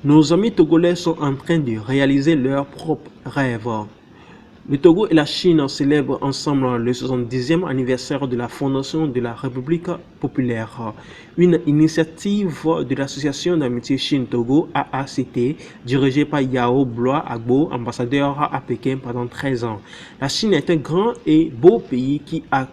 Nos amis togolais sont en train de réaliser leurs propres rêves. Le Togo et la Chine célèbrent ensemble le 70e anniversaire de la fondation de la République populaire, une initiative de l'Association d'amitié Chine-Togo AACT, dirigée par Yao Blois Agbo, ambassadeur à Pékin pendant 13 ans. La Chine est un grand et beau pays qui a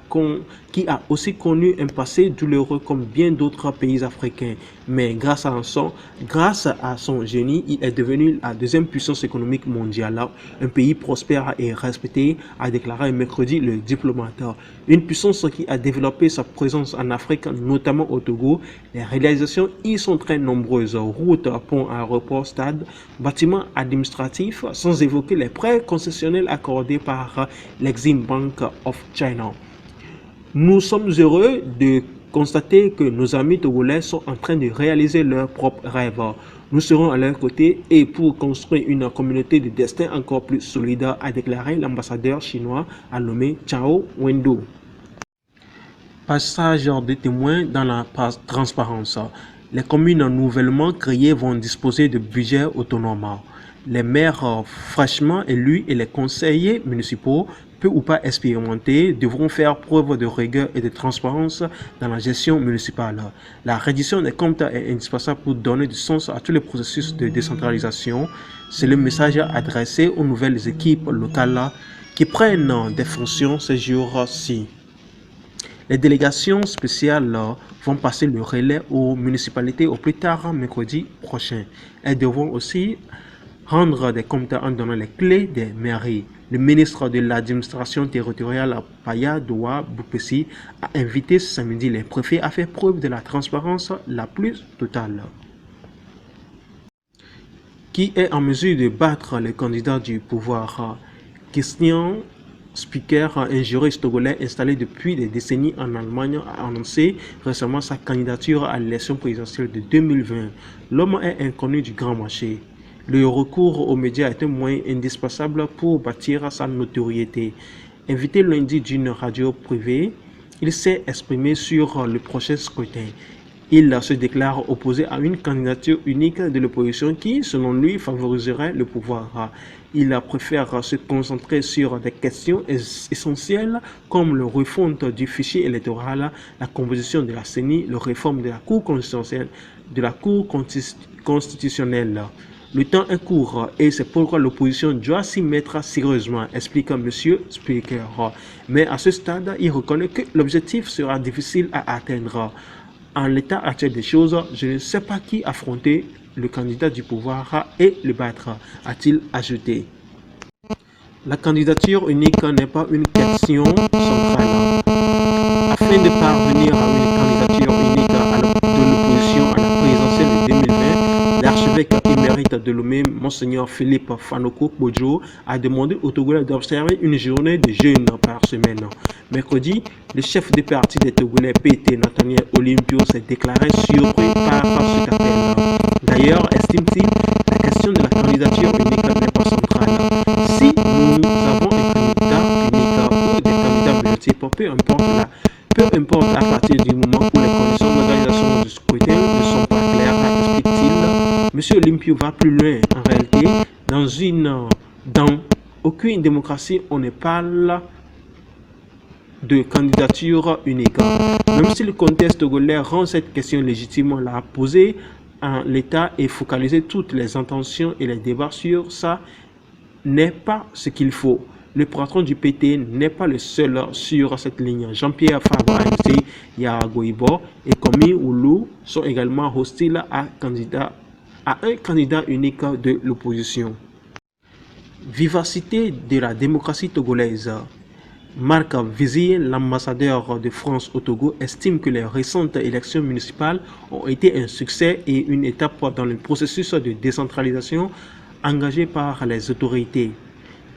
aussi connu un passé douloureux comme bien d'autres pays africains. Mais grâce à son génie, il est devenu la deuxième puissance économique mondiale, un pays prospère et respecté, a déclaré mercredi le diplomate. Une puissance qui a développé sa présence en Afrique, notamment au Togo. Les réalisations y sont très nombreuses. Routes, ponts, aéroports, stades, bâtiments administratifs, sans évoquer les prêts concessionnels accordés par l'Exim Bank of China. Nous sommes heureux de constater que nos amis togolais sont en train de réaliser leurs propres rêves. Nous serons à leur côté et pour construire une communauté de destin encore plus solide, a déclaré l'ambassadeur chinois à Lomé, Chao Wendo. Passage de témoins dans la transparence. Les communes nouvellement créées vont disposer de budgets autonomes. Les maires fraîchement élus et les conseillers municipaux, peu ou pas expérimentés, devront faire preuve de rigueur et de transparence dans la gestion municipale. La reddition des comptes est indispensable pour donner du sens à tous les processus de décentralisation. C'est le message adressé aux nouvelles équipes locales qui prennent des fonctions ces jours-ci. Les délégations spéciales vont passer le relais aux municipalités au plus tard mercredi prochain. Elles devront aussi rendre des comptes en donnant les clés des mairies. Le ministre de l'administration territoriale, Paya Doua Boupessi, a invité ce samedi les préfets à faire preuve de la transparence la plus totale. Qui est en mesure de battre les candidats du pouvoir? Christian Speaker, un juriste togolais installé depuis des décennies en Allemagne, a annoncé récemment sa candidature à l'élection présidentielle de 2020. L'homme est inconnu du grand marché. Le recours aux médias est un moyen indispensable pour bâtir sa notoriété. Invité lundi d'une radio privée, il s'est exprimé sur le prochain scrutin. Il se déclare opposé à une candidature unique de l'opposition qui, selon lui, favoriserait le pouvoir. Il préfère se concentrer sur des questions essentielles comme le refonte du fichier électoral, la composition de la CENI, la réforme de la Cour constitutionnelle. Le temps est court et c'est pourquoi l'opposition doit s'y mettre sérieusement, explique M. Speaker. Mais à ce stade, il reconnaît que l'objectif sera difficile à atteindre. En l'état actuel des choses, je ne sais pas qui affronter le candidat du pouvoir et le battre, a-t-il ajouté. La candidature unique n'est pas une question centrale. Afin de parvenir à une candidature unique de l'opposition à la présidentielle de 2020, l'archevêque émérite de Lomé, Monseigneur Philippe Fanoko Bodjo, a demandé aux Togolais d'observer une journée de jeûne par semaine. Mercredi, le chef de parti des Togolais, PT Nathaniel Olympio, s'est déclaré surpris par cet appel. D'ailleurs, estime-t-il, la question de la candidature unique n'est pas centrale. Si nous avons un candidat unique ou des candidats multiples, peu importe à partir du moment où les conditions d'organisation du scrutin ne sont pas claires, explique-t-il. M. Olympio va plus loin. En réalité, dans aucune démocratie, on ne parle de candidature unique. Même si le contexte togolais rend cette question légitime, la poser en l'état et focaliser toutes les intentions et les débats sur ça n'est pas ce qu'il faut. Le patron du PT n'est pas le seul sur cette ligne. Jean-Pierre Favre, MC Yagoibo et Komi Oulou sont également hostiles à un candidat unique de l'opposition. Vivacité de la démocratie togolaise. Marc Vizier, l'ambassadeur de France au Togo, estime que les récentes élections municipales ont été un succès et une étape dans le processus de décentralisation engagé par les autorités.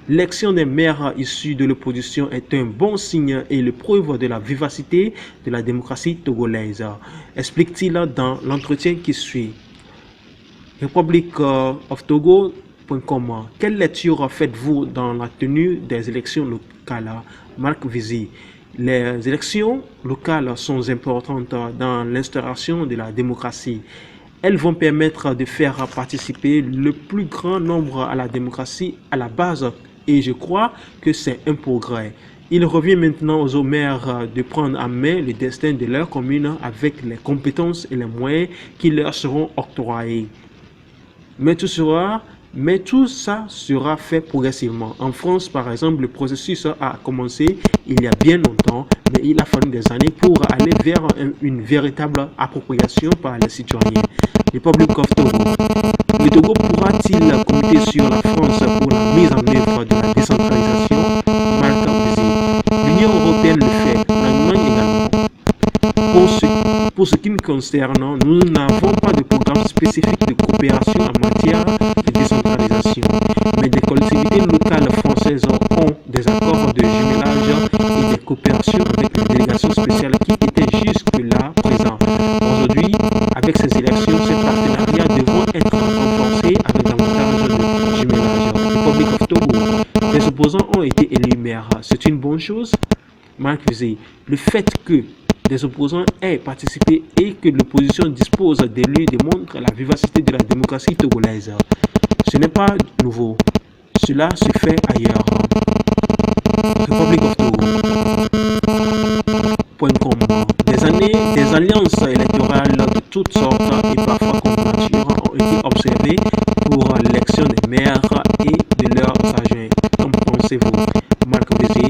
L'élection des maires issus de l'opposition est un bon signe et le preuve de la vivacité de la démocratie togolaise, explique-t-il dans l'entretien qui suit. Republic of Togo.com. Quelle lecture faites-vous dans la tenue des élections locales? Marc Vizy. Les élections locales sont importantes dans l'instauration de la démocratie. Elles vont permettre de faire participer le plus grand nombre à la démocratie à la base. Et je crois que c'est un progrès. Il revient maintenant aux maires de prendre en main le destin de leur commune avec les compétences et les moyens qui leur seront octroyés. Mais tout ça sera fait progressivement. En France, par exemple, le processus a commencé il y a bien longtemps, mais il a fallu des années pour aller vers une véritable appropriation par les citoyens. République of Togo. Le Togo pourra-t-il compter sur la France pour la mise en œuvre de la décentralisation? Marc Busy. L'Union européenne le fait, l'Allemagne également. Pour ce qui me concerne, nous n'avons pas de programme spécifique de coopération en matière de décentralisation, mais des collectivités locales françaises ont des accords de jumelage et des coopérations avec les délégations spéciales qui étaient jusque-là présents. Aujourd'hui, avec ces élections, ces partenariats devront être renforcés avec davantage de jumelage. République of Togo, les opposants ont été élus maires. C'est une bonne chose. Marc Fusey, le fait que des opposants aient participé et que l'opposition dispose d'élus démontre la vivacité de la démocratie togolaise. Ce n'est pas nouveau. Cela se fait ailleurs. République of Togo. .com. Des alliances électorales de toutes sortes et parfois contre nature ont été observées pour l'élection des maires et de leurs agents. Qu'en pensez-vous, Marc Bézé?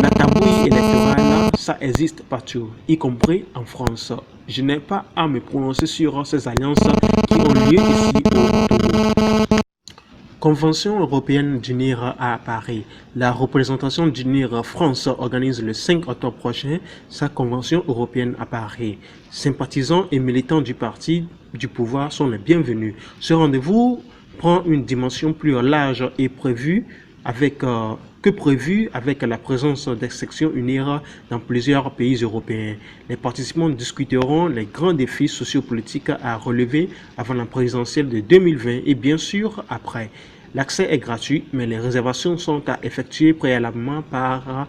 La tabouille électorale, ça existe partout, y compris en France. Je n'ai pas à me prononcer sur ces alliances qui ont lieu ici au Togo. Convention européenne d'UNIR à Paris. La représentation d'UNIR France organise le 5 octobre prochain sa convention européenne à Paris. Sympathisants et militants du parti du pouvoir sont les bienvenus. Ce rendez-vous prend une dimension plus large et prévu avec la présence des sections UNIR dans plusieurs pays européens. Les participants discuteront les grands défis sociopolitiques à relever avant la présidentielle de 2020 et bien sûr après. L'accès est gratuit, mais les réservations sont à effectuer préalablement par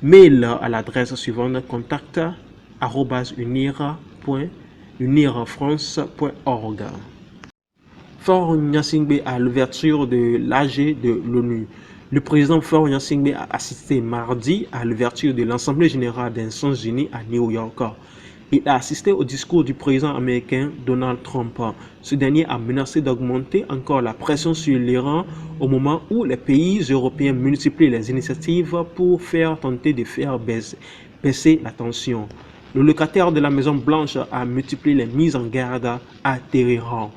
mail à l'adresse suivante: contact@unirfrance.org. Faure Gnassingbé à l'ouverture de l'AG de l'ONU. Le président Faure Gnassingbé a assisté mardi à l'ouverture de l'Assemblée générale des Nations unies à New York. Il a assisté au discours du président américain Donald Trump. Ce dernier a menacé d'augmenter encore la pression sur l'Iran au moment où les pays européens multiplient les initiatives pour tenter de faire baisser la tension. Le locataire de la Maison Blanche a multiplié les mises en garde à Téhéran.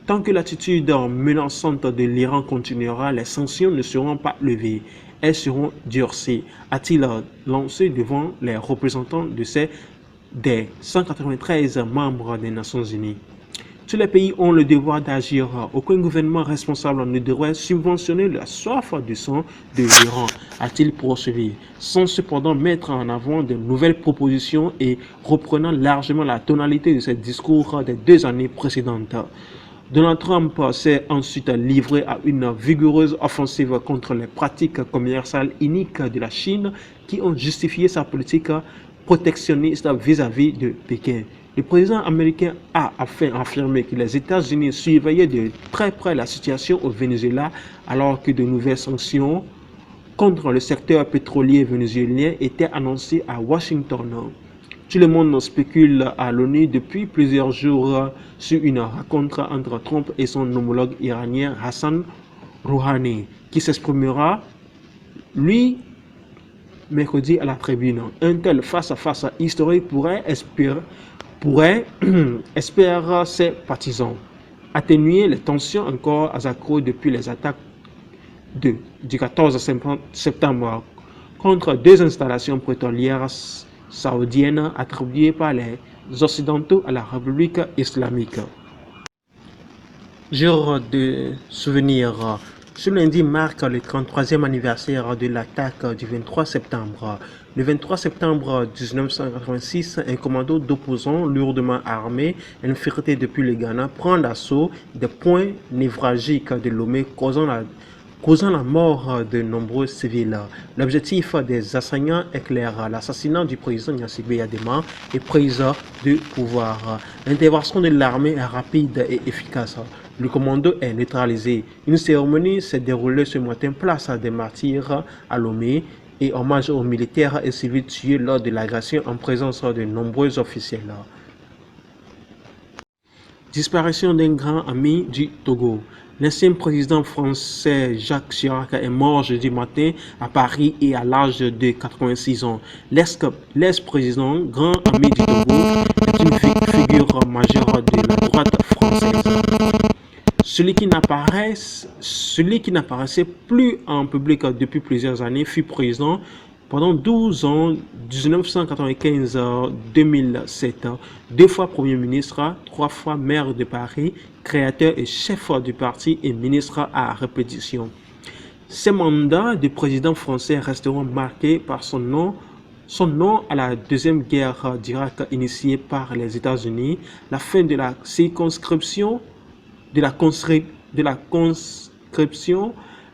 Tant que l'attitude menaçante de l'Iran continuera, les sanctions ne seront pas levées. Elles seront durcies, a-t-il lancé devant les représentants des 193 membres des Nations Unies. Tous les pays ont le devoir d'agir. Aucun gouvernement responsable ne devrait subventionner la soif de sang de l'Iran, a-t-il poursuivi, sans cependant mettre en avant de nouvelles propositions et reprenant largement la tonalité de ses discours des 2 années précédentes. Donald Trump s'est ensuite livré à une vigoureuse offensive contre les pratiques commerciales iniques de la Chine qui ont justifié sa politique protectionniste vis-à-vis de Pékin. Le président américain a affirmé que les États-Unis surveillaient de très près la situation au Venezuela alors que de nouvelles sanctions contre le secteur pétrolier vénézuélien étaient annoncées à Washington. Tout le monde spécule à l'ONU depuis plusieurs jours sur une rencontre entre Trump et son homologue iranien Hassan Rouhani, qui s'exprimera, lui, mercredi à la tribune. Un tel face-à-face historique pourrait espérer ses partisans, atténuer les tensions encore à accrues depuis les attaques du 14 septembre contre 2 installations pétrolières saoudiennes attribuées par les Occidentaux à la République islamique. Jour de souvenir. Ce lundi marque le 33e anniversaire de l'attaque du 23 septembre. Le 23 septembre 1986, un commando d'opposants lourdement armés, infiltré depuis le Ghana, prend d'assaut des points névralgiques de Lomé, causant la causant la mort de nombreux civils. L'objectif des assaillants est clair, l'assassinat du président Gnassingbé Eyadema est prise de pouvoir. L'intervention de l'armée est rapide et efficace. Le commando est neutralisé. Une cérémonie s'est déroulée ce matin place des Martyrs à Lomé et hommage aux militaires et civils tués lors de l'agression en présence de nombreux officiels. Disparition d'un grand ami du Togo. L'ancien président français Jacques Chirac est mort jeudi matin à Paris et à l'âge de 86 ans. L'ex-président, grand ami du Togo, est une figure majeure de la droite française. Celui qui n'apparaissait plus en public depuis plusieurs années fut président pendant 12 ans, 1995-2007, 2 fois Premier ministre, 3 fois maire de Paris, créateur et chef du parti et ministre à répétition. Ces mandats de président français resteront marqués par son nom à la Deuxième Guerre d'Irak initiée par les États-Unis, la fin de la conscription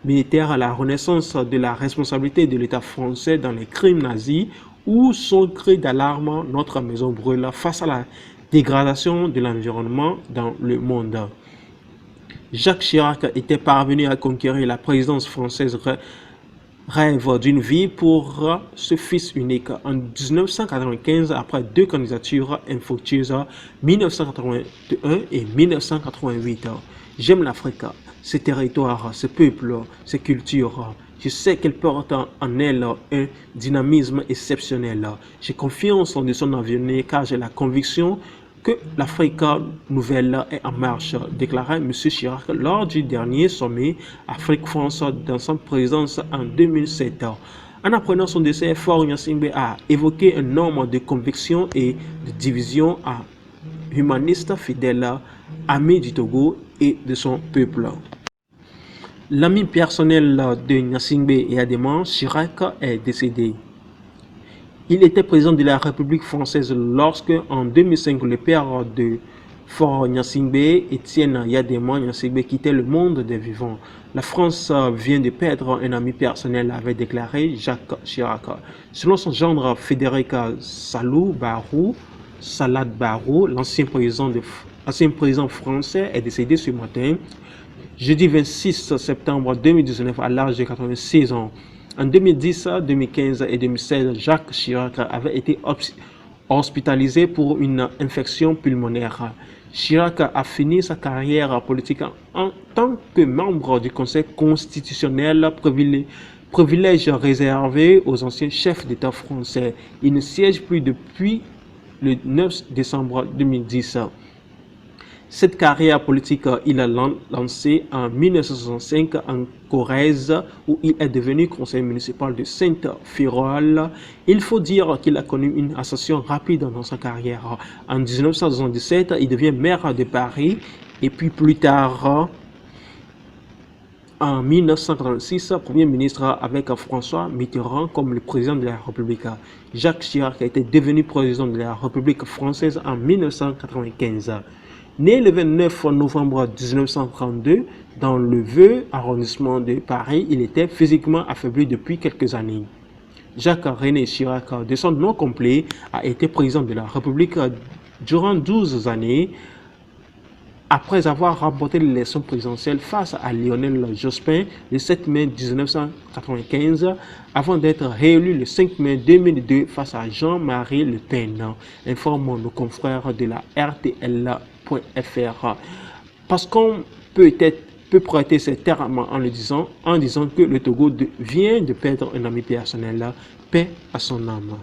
militaire à la renaissance de la responsabilité de l'État français dans les crimes nazis ou son cri d'alarme « Notre maison brûle » face à la dégradation de l'environnement dans le monde. Jacques Chirac était parvenu à conquérir la présidence française, rêve d'une vie pour ce fils unique. En 1995, après 2 candidatures infructueuses, 1981 et 1988. J'aime l'Afrique, ses territoires, ses peuples, ses cultures. Je sais qu'elle porte en elle un dynamisme exceptionnel. J'ai confiance en son avenir car j'ai la conviction que l'Afrique nouvelle est en marche, déclarait M. Chirac lors du dernier sommet Afrique-France dans sa présidence en 2007. En apprenant son décès, Faure Gnassingbé a évoqué un homme de conviction et de division, humaniste fidèle, ami du Togo et de son peuple. L'ami personnel de Gnassingbé Eyadema, Chirac, est décédé. Il était président de la République française lorsque, en 2005, le père de Faure Gnassingbé, Étienne Eyadema Gnassingbé, quittait le monde des vivants. La France vient de perdre un ami personnel, avait déclaré Jacques Chirac. Selon son gendre Frédéric Salad Barou, l'ancien président français est décédé ce matin, jeudi 26 septembre 2019, à l'âge de 86 ans. En 2010, 2015 et 2016, Jacques Chirac avait été hospitalisé pour une infection pulmonaire. Chirac a fini sa carrière politique en tant que membre du Conseil constitutionnel, privilège réservé aux anciens chefs d'État français. Il ne siège plus depuis le 9 décembre 2010. Cette carrière politique, il a lancée en 1965 en Corrèze, où il est devenu conseiller municipal de Sainte-Firole. Il faut dire qu'il a connu une ascension rapide dans sa carrière. En 1977, il devient maire de Paris et puis plus tard, en 1986, Premier ministre avec François Mitterrand comme le président de la République. Jacques Chirac a été devenu président de la République française en 1995. Né le 29 novembre 1932 dans le Vieux arrondissement de Paris, il était physiquement affaibli depuis quelques années. Jacques-René Chirac, de son nom complet, a été président de la République durant 12 années. Après avoir remporté l'élection présidentielle face à Lionel Jospin le 7 mai 1995, avant d'être réélu le 5 mai 2002 face à Jean-Marie Le Pen, informent nos confrères de la RTL.fr. Parce qu'on peut prêter ses termes en disant que le Togo vient de perdre un ami personnel, paix à son âme.